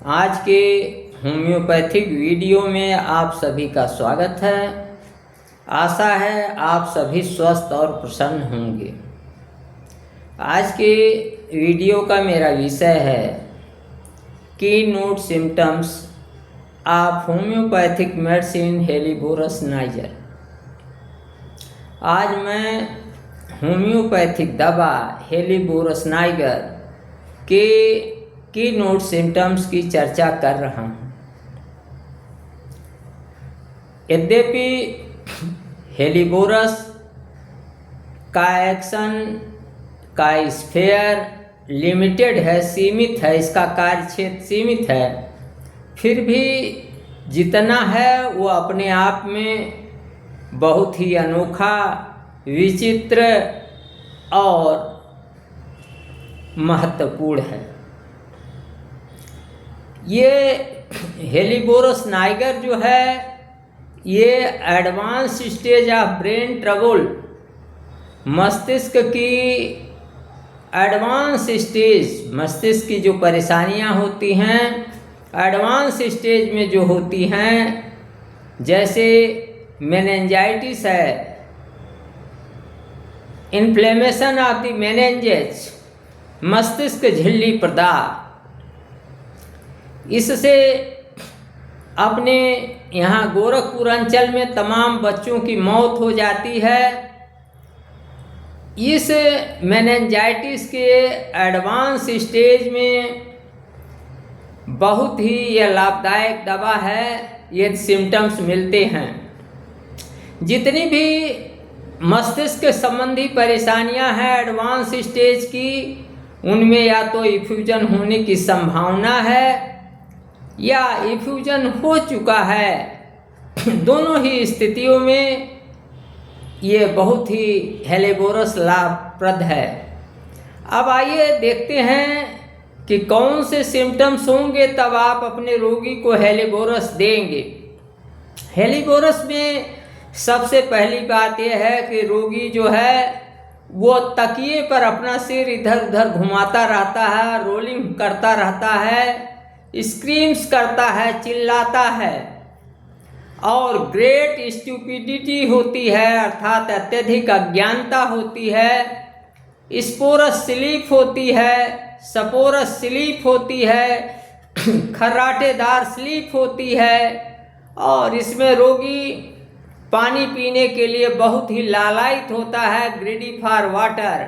आज के homeopathic video में आप सभी का स्वागत है। आशा है आप सभी स्वस्थ और प्रसन्न होंगे। आज के वीडियो का मेरा विषय है की note symptoms of homeopathic medicine helleborus niger. आज मैं होम्योपैथिक दवा हेलिबोरस नाइगर के की नोट सिम्टम्स की चर्चा कर रहा हूँ। यद्यपि हेलिबोरस का एक्शन का स्फेयर लिमिटेड है, सीमित है, इसका कार्य क्षेत्र सीमित है, फिर भी जितना है वो अपने आप में बहुत ही अनोखा, विचित्र और महत्वपूर्ण है। ये हेलिबोरस नाइगर जो है ये advance stage of brain trouble, मस्तिष्क की एडवांस स्टेज, मस्तिष्क की जो परेशानियां होती हैं एडवांस स्टेज में जो होती हैं, जैसे मेनिंजाइटिस है, इन्फ्लेमेशन ऑफ द मेनिंजेस, मस्तिष्क झिल्ली प्रदाह, इससे अपने यहाँ गोरखपुर अंचल में तमाम बच्चों की मौत हो जाती है। इस मेनिंजाइटिस के एडवांस स्टेज में बहुत ही यह लाभदायक दवा है। ये सिम्टम्स मिलते हैं। जितनी भी मस्तिष्क संबंधी परेशानियां हैं एडवांस स्टेज की, उनमें या तो इफ्यूजन होने की संभावना है या इफ्यूजन हो चुका है। दोनों ही स्थितियों में ये बहुत ही हेलिबोरस लाभप्रद है। अब आइए देखते हैं कि कौन से सिम्टम्स होंगे तब आप अपने रोगी को हेलिबोरस देंगे। हेलिबोरस में सबसे पहली बात यह है कि रोगी जो है वो तकिए पर अपना सिर इधर उधर घुमाता रहता है, रोलिंग करता रहता है, स्क्रीम्स करता है, चिल्लाता है और ग्रेट स्टूपिडिटी होती है, अर्थात अत्यधिक अज्ञानता होती है। स्पोरस स्लीप होती है, सपोरस स्लीप होती है, खर्राटेदार स्लीप होती है और इसमें रोगी पानी पीने के लिए बहुत ही लालायित होता है, ग्रीडी फॉर वाटर,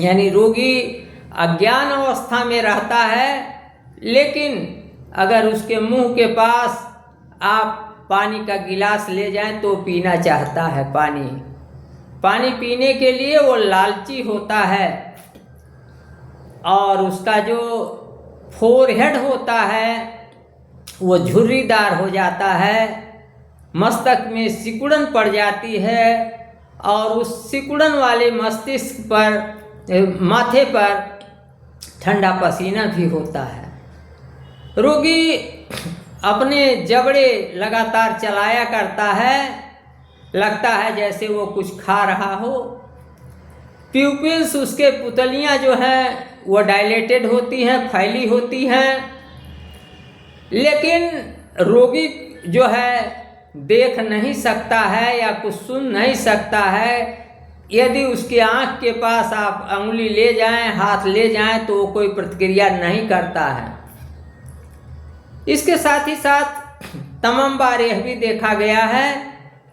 यानी रोगी अज्ञान अवस्था में रहता है। लेकिन अगर उसके मुंह के पास आप पानी का गिलास ले जाएं तो पीना चाहता है। पानी पीने के लिए वो लालची होता है और उसका जो फोरहेड होता है वो झुर्रीदार हो जाता है, मस्तक में सिकुड़न पड़ जाती है और उस सिकुड़न वाले मस्तिष्क पर, माथे पर ठंडा पसीना भी होता है। रोगी अपने जबड़े लगातार चलाया करता है, लगता है जैसे वो कुछ खा रहा हो। प्यूपिल्स, उसके पुतलियां जो हैं वो डायलेटेड होती हैं, फैली होती हैं, लेकिन रोगी जो है देख नहीं सकता है या कुछ सुन नहीं सकता है। यदि उसके आँख के पास आप अंगुली ले जाएं, हाथ ले जाएं तो वो कोई प्रतिक्रिया नहीं करता है। इसके साथ ही साथ तमाम बार यह भी देखा गया है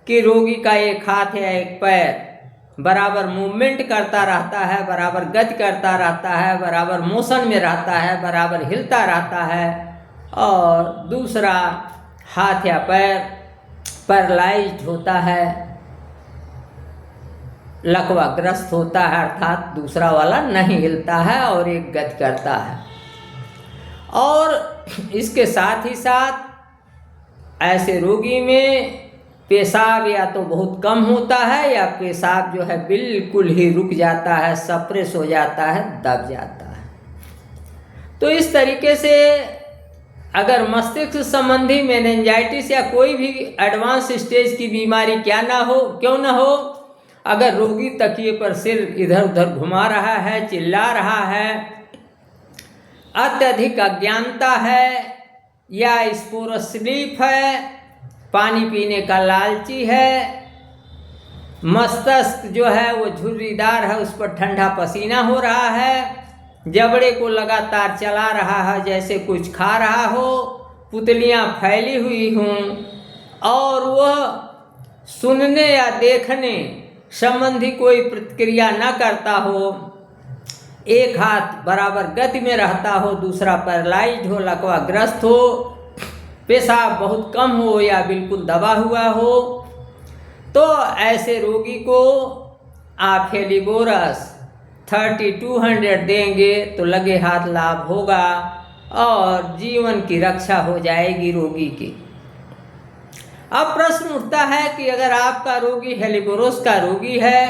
कि रोगी का एक हाथ या एक पैर बराबर मूवमेंट करता रहता है, बराबर गति करता रहता है, बराबर मोशन में रहता है, बराबर हिलता रहता है और दूसरा हाथ या पैर पैरालाइज्ड होता है, लकवाग्रस्त होता है, अर्थात दूसरा वाला नहीं हिलता है और एक गति करता है। और इसके साथ ही साथ ऐसे रोगी में पेशाब या तो बहुत कम होता है या पेशाब जो है बिल्कुल ही रुक जाता है, सप्रेस हो जाता है, दब जाता है। तो इस तरीके से अगर मस्तिष्क संबंधी मेनिंजाइटिस या कोई भी एडवांस स्टेज की बीमारी क्यों ना हो, अगर रोगी तकिए पर सिर इधर उधर घुमा रहा है, चिल्ला रहा है, अत्यधिक अज्ञानता है या स्पोरोस्लीप है, पानी पीने का लालची है, मस्तिष्क जो है वो झुर्रीदार है, उस पर ठंडा पसीना हो रहा है, जबड़े को लगातार चला रहा है जैसे कुछ खा रहा हो, पुतलियां फैली हुई हों और वह सुनने या देखने संबंधी कोई प्रतिक्रिया न करता हो, एक हाथ बराबर गति में रहता हो, दूसरा पैरालाइज्ड हो, लकवाग्रस्त हो, पेशाब बहुत कम हो या बिल्कुल दबा हुआ हो, तो ऐसे रोगी को आप हेलिबोरस 3200 देंगे तो लगे हाथ लाभ होगा और जीवन की रक्षा हो जाएगी रोगी की। अब प्रश्न उठता है कि अगर आपका रोगी हेलिबोरस का रोगी है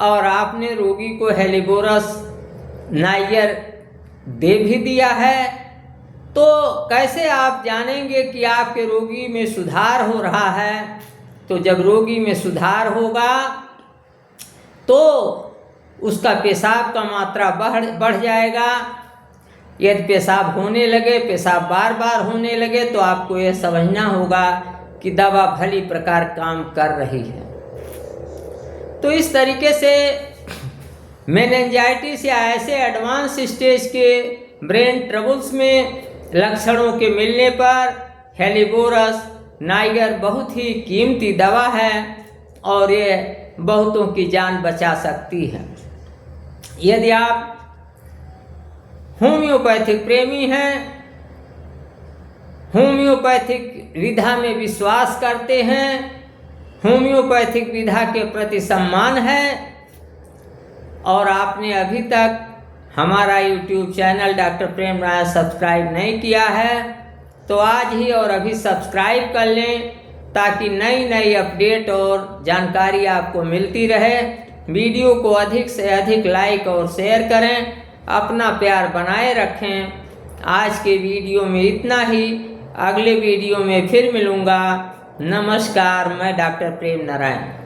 और आपने रोगी को हेलिबोरस नाइगर दे भी दिया है, तो कैसे आप जानेंगे कि आपके रोगी में सुधार हो रहा है? तो जब रोगी में सुधार होगा तो उसका पेशाब का मात्रा बढ़ जाएगा। यदि पेशाब होने लगे, पेशाब बार बार होने लगे, तो आपको यह समझना होगा कि दवा भली प्रकार काम कर रही है। तो इस तरीके से मेनिंजाइटिस या ऐसे एडवांस स्टेज के ब्रेन ट्रबल्स में लक्षणों के मिलने पर हेलिबोरस नाइगर बहुत ही कीमती दवा है और ये बहुतों की जान बचा सकती है। यदि आप होम्योपैथिक प्रेमी हैं, होम्योपैथिक विधा में विश्वास करते हैं, होम्योपैथिक विधा के प्रति सम्मान है और आपने अभी तक हमारा YouTube चैनल डॉक्टर प्रेम राय सब्सक्राइब नहीं किया है, तो आज ही और अभी सब्सक्राइब कर लें ताकि नई नई अपडेट और जानकारी आपको मिलती रहे। वीडियो को अधिक से अधिक लाइक और शेयर करें, अपना प्यार बनाए रखें। आज के वीडियो में इतना ही, अगले वीडियो में फिर मिलूँगा। नमस्कार, मैं डॉक्टर प्रेम नारायण।